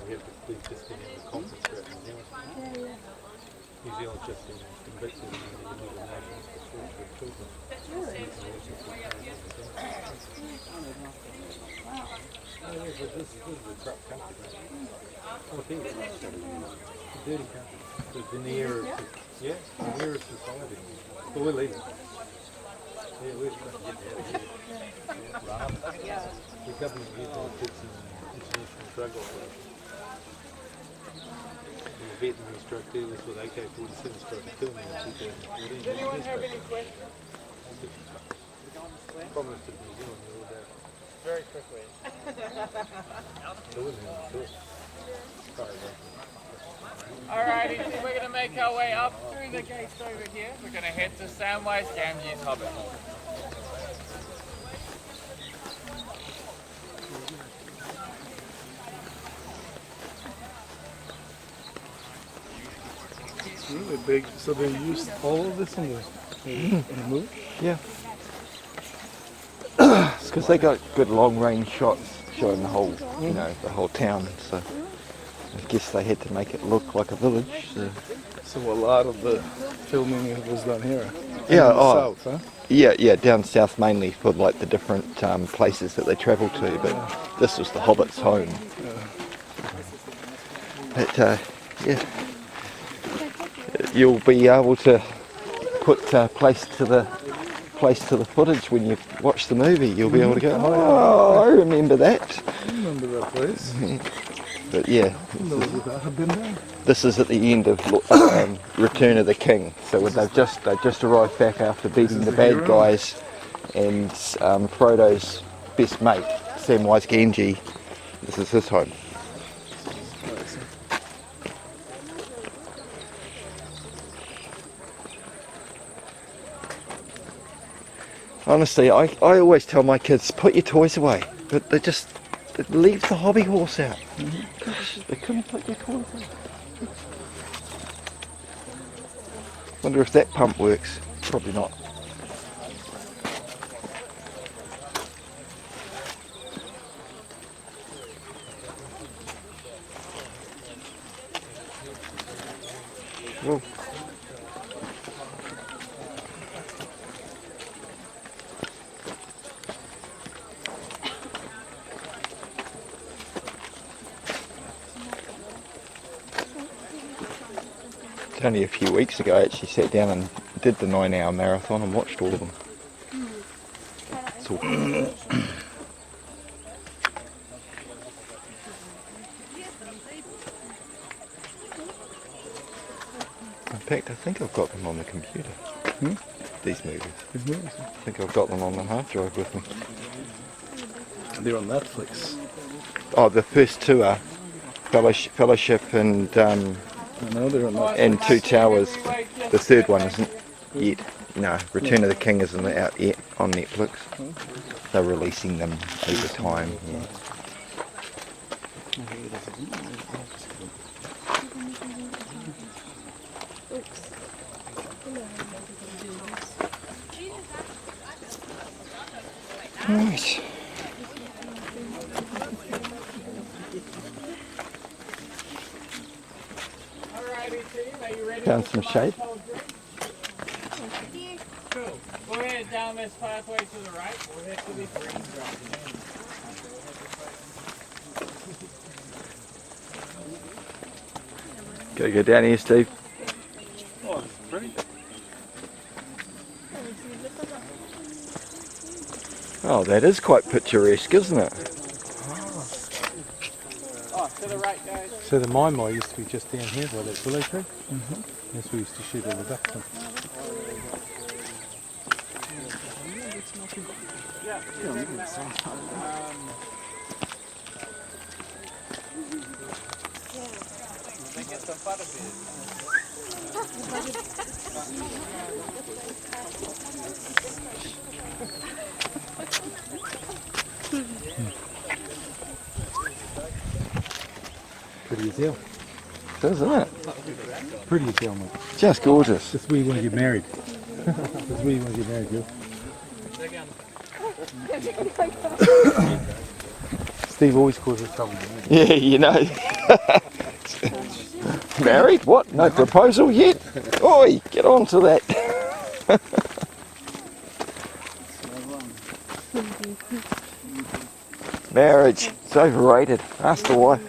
we have to leave just in the conference throughout New Zealand. New Zealand's just been convicted in the United Nations for torture of children. This is a corrupt country. Oh, it is. It's a dirty country. The veneer of, veneer of society. But we're leaving. Yeah, we're trying to get out of here. The government gives all kids an international drug operation. The Vietnamese drug dealers with AK-47s tried to kill me in 2014. Does anyone have any questions? Promise of New Zealand, you're all about. Very quickly. Alrighty, so we're going to make our way up through the gates over here. We're going to head to Samwise Gamgee's Hobbit. Really big, so they used all of this in the movie? Yeah. It's because they got good long range shots showing the whole, you know, the whole town. So I guess they had to make it look like a village. So a lot of the filming was done here. Yeah. In the south, huh? Yeah, down south mainly for like the different places that they travelled to. But this was the Hobbit's home. But yeah. You'll be able to put place to the footage when you watch the movie. You'll be able to go, oh, I remember that. I remember that place. But yeah, I've been there. this is at the end of Return of the King. So they've just arrived back after beating the bad guys, and Frodo's best mate, Samwise Gamgee, this is his home. Honestly, I always tell my kids, put your toys away, but they leave the hobby horse out. Gosh, they couldn't put their toys away. Wonder if that pump works. Probably not. Well, only a few weeks ago I actually sat down and did the 9-hour marathon and watched all of them. It's all in fact, I think I've got them on the computer. These movies. I think I've got them on the hard drive with me. They're on Netflix. Oh, the first two are Fellowship and and Two Towers. The third one isn't yet. No, Return of the King isn't out yet on Netflix. They're releasing them over time. Yeah. Right. Found some shade. Cool. We'll head down this pathway to the right. We'll head to these raindrops. Gotta go down here, Steve. Oh, it's pretty. Oh, that is quite picturesque, isn't it? Oh, to the right, guys. So the Maimai used to be just down here by that willow tree. That's where we used to shoot all the ducks in. Get some butterbeer. Pretty as hell. Isn't it? Pretty as hell, mate. Just gorgeous. That's where you want to get married. That's where you want to get married, girl. Steve always causes trouble. Yeah, you know. Married? What? No proposal yet? Oi, get on to that. Marriage, it's overrated. Ask the wife.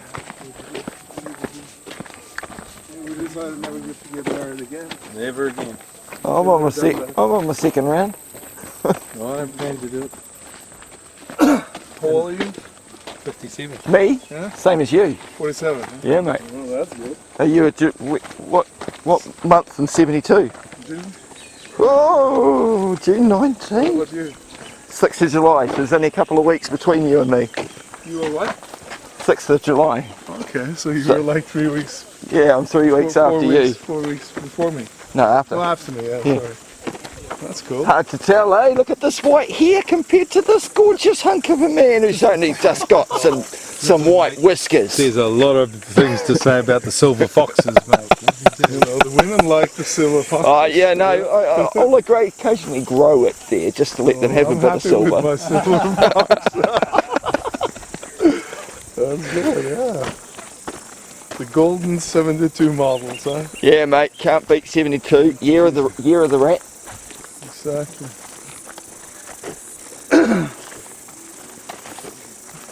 We decided never to get married again. Never again. I'm on my second round. No, I have planned to do it. How old are you? 57. Me? Yeah? Same as you. 47. Huh? Yeah, mate. Oh, that's good. Are you at what month in 72? June. Oh, June 19. What about you? 6th of July. So there's only a couple of weeks between you and me. You were what? 6th of July. Okay, so you were like 3 weeks. Yeah, I'm 3 weeks after you. 4 weeks before me. No, after. Oh, after me, yeah, sorry. That's cool. Hard to tell, eh? Look at this white hair compared to this gorgeous hunk of a man who's only just got some white whiskers. There's a lot of things to say about the silver foxes, mate. You know, the women like the silver foxes. Oh, yeah, no, I'll occasionally grow it there just to let them have a bit of silver. With my silver fox. That's good, yeah. The golden 72 models, huh? Yeah, mate, can't beat 72. Year of the rat. Exactly.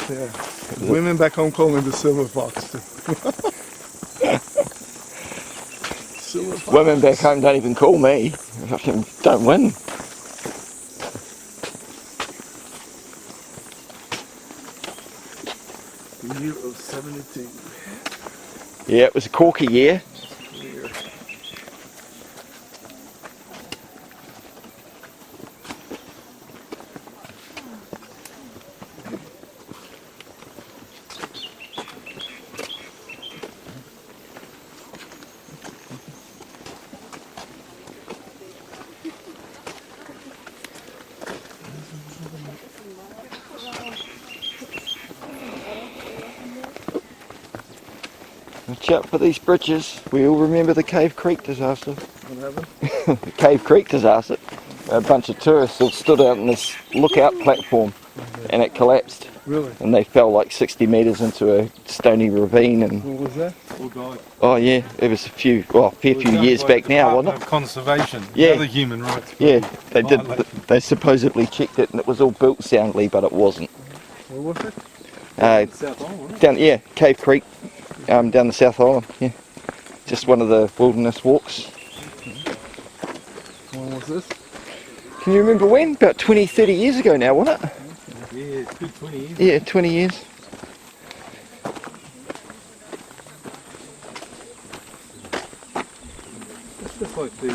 Yeah. The women back home call me the silver fox too. Silver fox. Women back home don't even call me. Fucking don't win. The year of 72. Yeah, it was a corky year. Watch out for these bridges. We all remember the Cave Creek disaster. What happened? The Cave Creek disaster. A bunch of tourists all stood out on this lookout platform and it collapsed. Really? And they fell like 60 metres into a stony ravine. And What was that? All died. oh yeah, it was a fair few years back now, wasn't it? Conservation, Yeah. other human rights. Yeah, they did. They supposedly checked it and it was all built soundly, but it wasn't. Where was it? South Island, wasn't it? Down, yeah, Cave Creek, down the South Island. Yeah, just one of the wilderness walks. When was this? Can you remember when? About 20, 30 years ago now, wasn't it? Yeah, it's good 20 years. Yeah, 20 years. It's just like the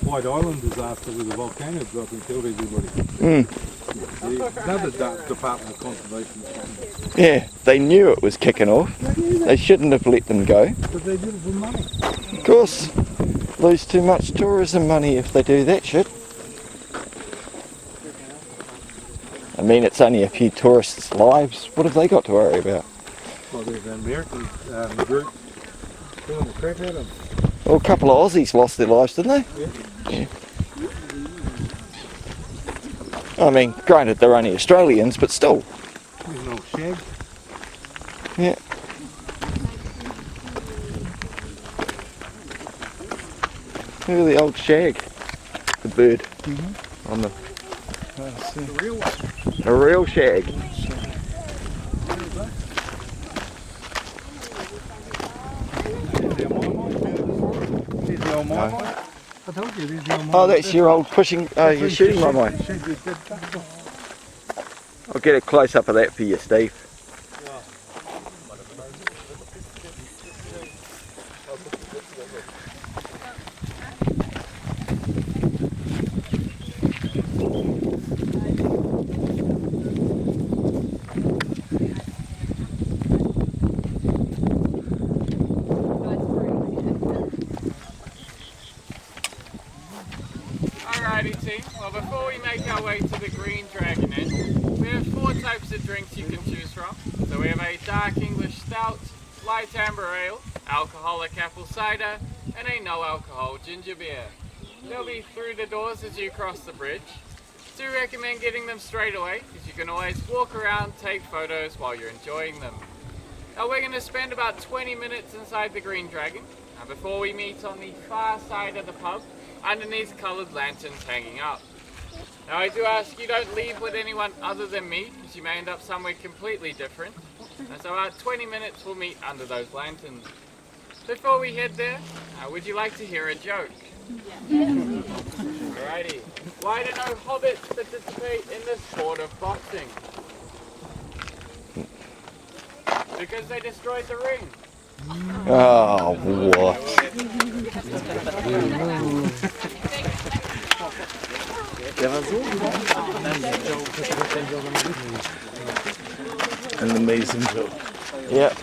White Island disaster with the volcano dropped and killed everybody. Another Department of Conservation. Yeah, they knew it was kicking off. They shouldn't have let them go. But they did it for money. Of course, lose too much tourism money if they do that shit. I mean, it's only a few tourists' lives. What have they got to worry about? Well, there's an American group doing the crap out of them. Well, a couple of Aussies lost their lives, didn't they? Yeah. I mean, granted, they're only Australians, but still. There's an old shag. Yeah. Look at the old shag. The bird. On the... That's the real one. A real shag. I told you, there's the old Oh, that's your old pushing, your shooting my mind. I'll get a close up of that for you, Steve. Alrighty team, well before we make our way to the Green Dragon Inn, we have 4 types of drinks you can choose from. So we have a dark English stout, light amber ale, alcoholic apple cider, and a no alcohol ginger beer. They'll be through the doors as you cross the bridge. do recommend getting them straight away, because you can always walk around, take photos while you're enjoying them. Now we're going to spend about 20 minutes inside the Green Dragon, before we meet on the far side of the pub, underneath coloured lanterns hanging up. Now I do ask you don't leave with anyone other than me, because you may end up somewhere completely different. And so about 20 minutes we'll meet under those lanterns. Before we head there, would you like to hear a joke? Alrighty. Why do no hobbits participate in the sport of boxing? Because they destroyed the ring. Oh, what? An amazing joke. Yeah,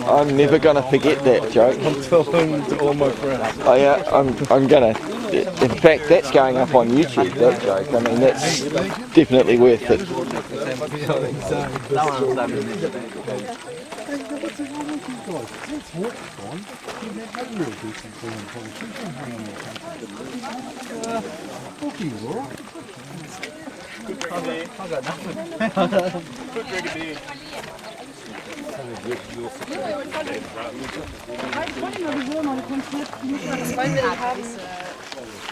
I'm never gonna forget that joke. I'm telling to all my friends. Oh yeah, I'm gonna. In fact, that's going up on YouTube. That joke. I mean, that's definitely worth it. I got nothing.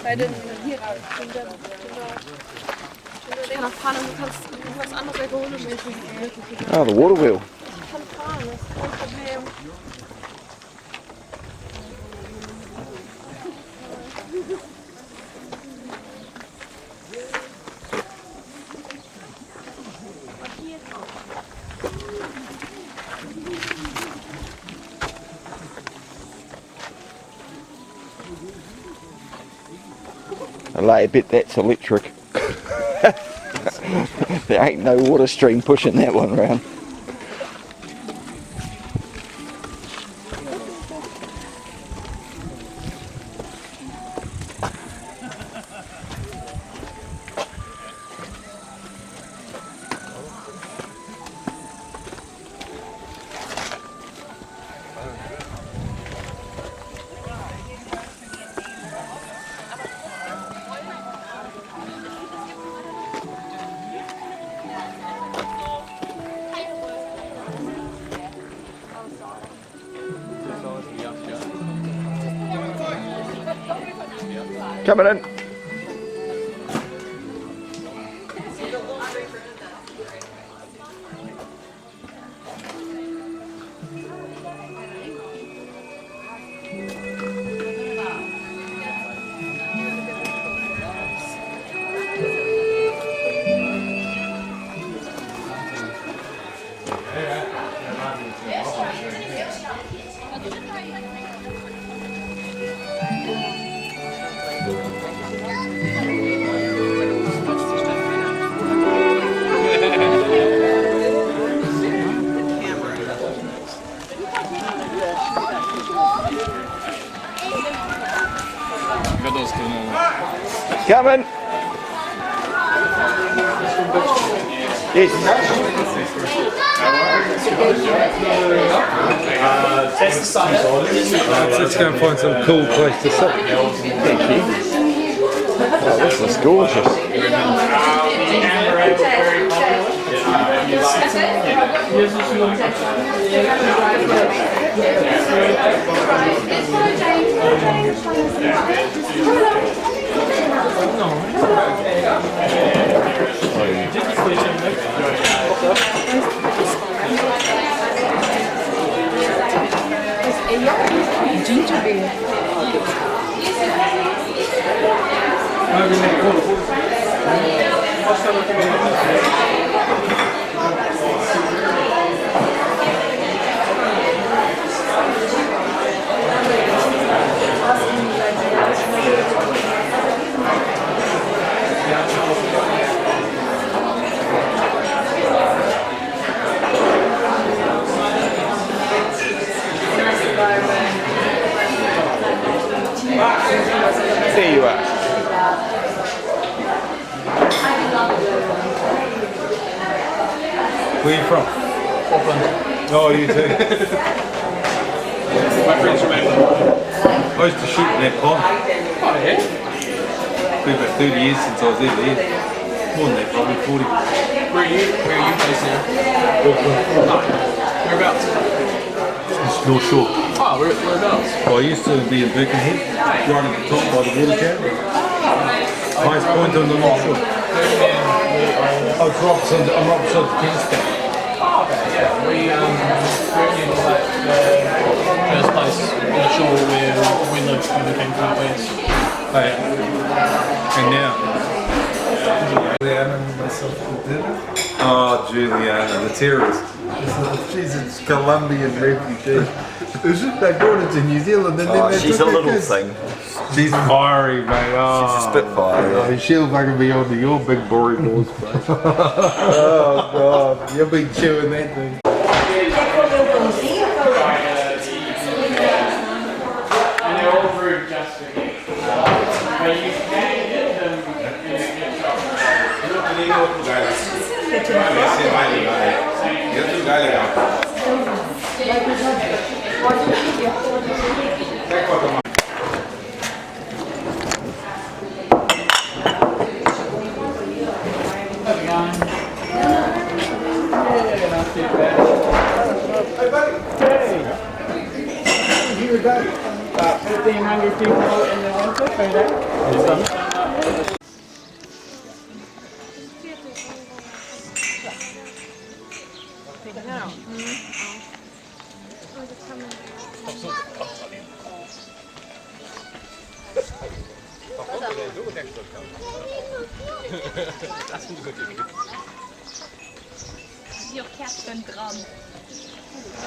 Bei den hier ich kann auch fahren und du kannst was anderes wegholen. Oh, the water wheel. Ich kann fahren, das ist kein Problem. I lay a bit that's electric. There ain't no water stream pushing that one around. Coming in. Coming. Yes. Let's go and find some cool place to sit. Thank you. Oh, this is gorgeous. Ginger beer. There you are. Where are you from? Auckland. Oh, you too. My friends from Auckland. I used to shoot in that pond. Oh, yeah? It's been about 30 years since I was ever there. More than that, probably 40. Where are you based now? Whereabouts? North Shore. Oh, whereabouts? Well, I used to be in Birkenhead, right at the top by the water tower. Highest point on the North Shore. Oh, it's Robson, I'm Robson to Kingston. Yeah, we Birkenhead was like the first place on the shore where we lived when we came to out west. Oh, yeah. And now? Juliana and myself for dinner. Oh, Juliana, the terrorist. She's a Colombian refugee. They're going into New Zealand and then they She's a took her little kids. thing. She's fiery, mate. Oh. She's a spitfire. Yeah. Oh, she'll fucking be on to your big boring balls, mate. Oh, God. You'll be chewing that thing. And they're all brewed just for you. But you can get them in the gift shop. Here we go. About 1,500 people in the winter per day. Die op kerst van gram.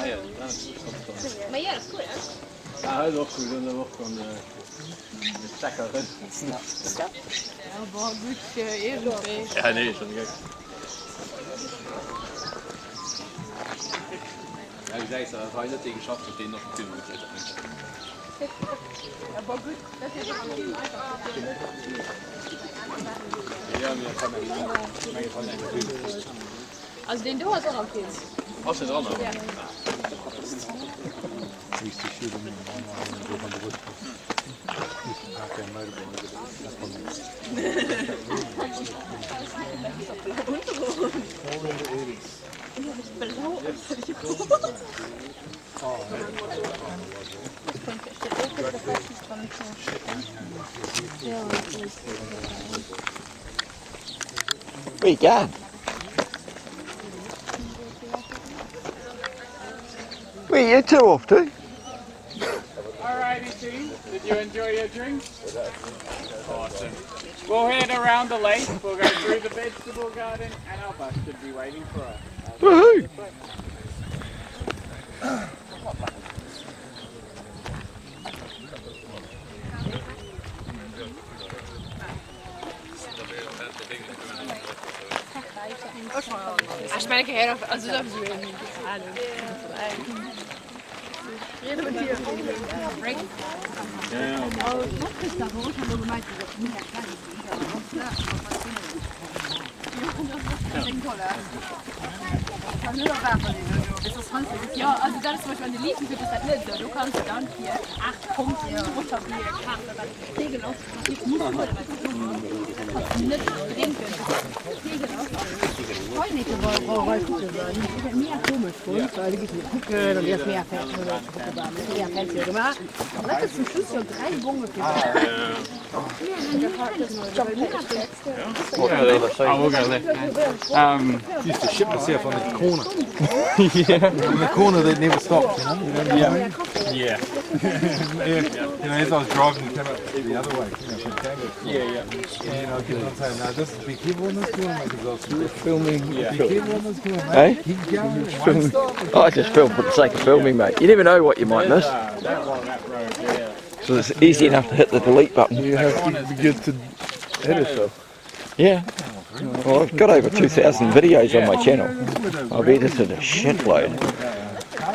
Ah ja, dat is goed. Maar ja, dat is goed, hè? Ja, dat is ook goed. Dat is ook gewoon de stekker in. Ja, maar goed, even. Ja, nee, is dat gek. Ja, wie zei dat? Ga je dat tegen schaft meteen nog kunnen we zetten. Ja, maar goed, dat is ook goed. Ja, maar dat kan niet. Als den door is er ook iets. Als het er al nog. Ja. Where you going? Where are you two off to? Alrighty team, did you enjoy your drinks? Awesome. We'll head around the lake, we'll go through the vegetable garden, and our bus should be waiting for us. Woohoo! Ich meine, keine Ahnung, also das ist so wenig. Rede mit dir. Break. Ja. Oh, was ist da? Warum haben wir gemeint, dass ich nicht ja, also das ist zum Beispiel an den Liefen wird das halt nicht so. Du kannst dann hier 8 Punkte runter wie eine Karte, dann Tegel aus. Ich muss nur, weil du nicht trinken. Tegel aus. Heute nicht, aber gut zu sein. Ich bin mehr komisch, weil ich nicht gucke und erst mehr fällt. Mehr fällt hier gemacht. Und dann ist zum Schluss so 3 Bunge für Used to ship myself on the corner. Yeah. On the corner that never stopped, you know? Yeah. Yeah. You know, as I was driving, it came up the other way, you know, from Tango. Yeah. And I kept on saying, no, just be careful on this corner, mate, because I was filming. Yeah. Be careful on this corner, mate. Hey? Keep going, won't stop. I just film for the sake of filming, mate. You never know what you might miss. That road, yeah. So it's easy enough to hit the delete button. You have to be good to edit stuff. Yeah. Well, I've got over 2,000 videos on my channel. I've edited a shitload.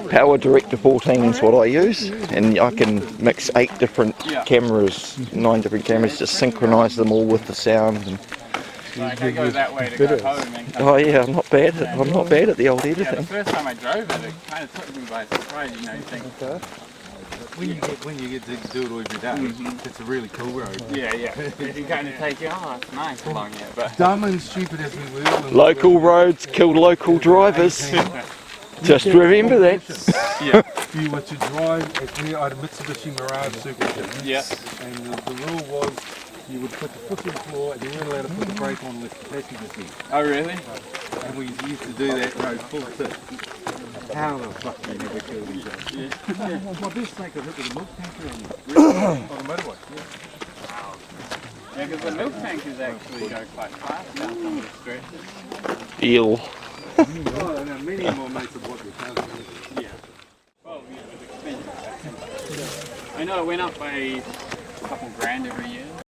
Power Director 14 is what I use, and I can mix 8 different cameras, 9 different cameras, just synchronise them all with the sound. And Like I go that way to go home and oh yeah, I'm not bad at the old editing. Yeah, the first time I drove it, it kind of took me by surprise, you know, you think, when you get to do it every day, it's a really cool road. Yeah. You kind of take it, oh, it's nice along here, but Dumb and stupid as we were. and Local roads kill local drivers. Just remember that. You were to drive, I had a Mitsubishi Mirage Superjet. Yeah. And the rule was you would put the foot in the floor and you weren't allowed to put the brake on unless the passenger's in. Oh, really? And we used to do that road full tip. How the fuck you never killed each other? Yeah. My best mate got hit with a milk tanker on the motorway. Yeah, because the milk tankers actually go quite fast down some of the stretches. Eel. Oh, no, many more mates of what we've done. Yeah. Well, yeah, it was expensive. I know it went up by a couple grand every year.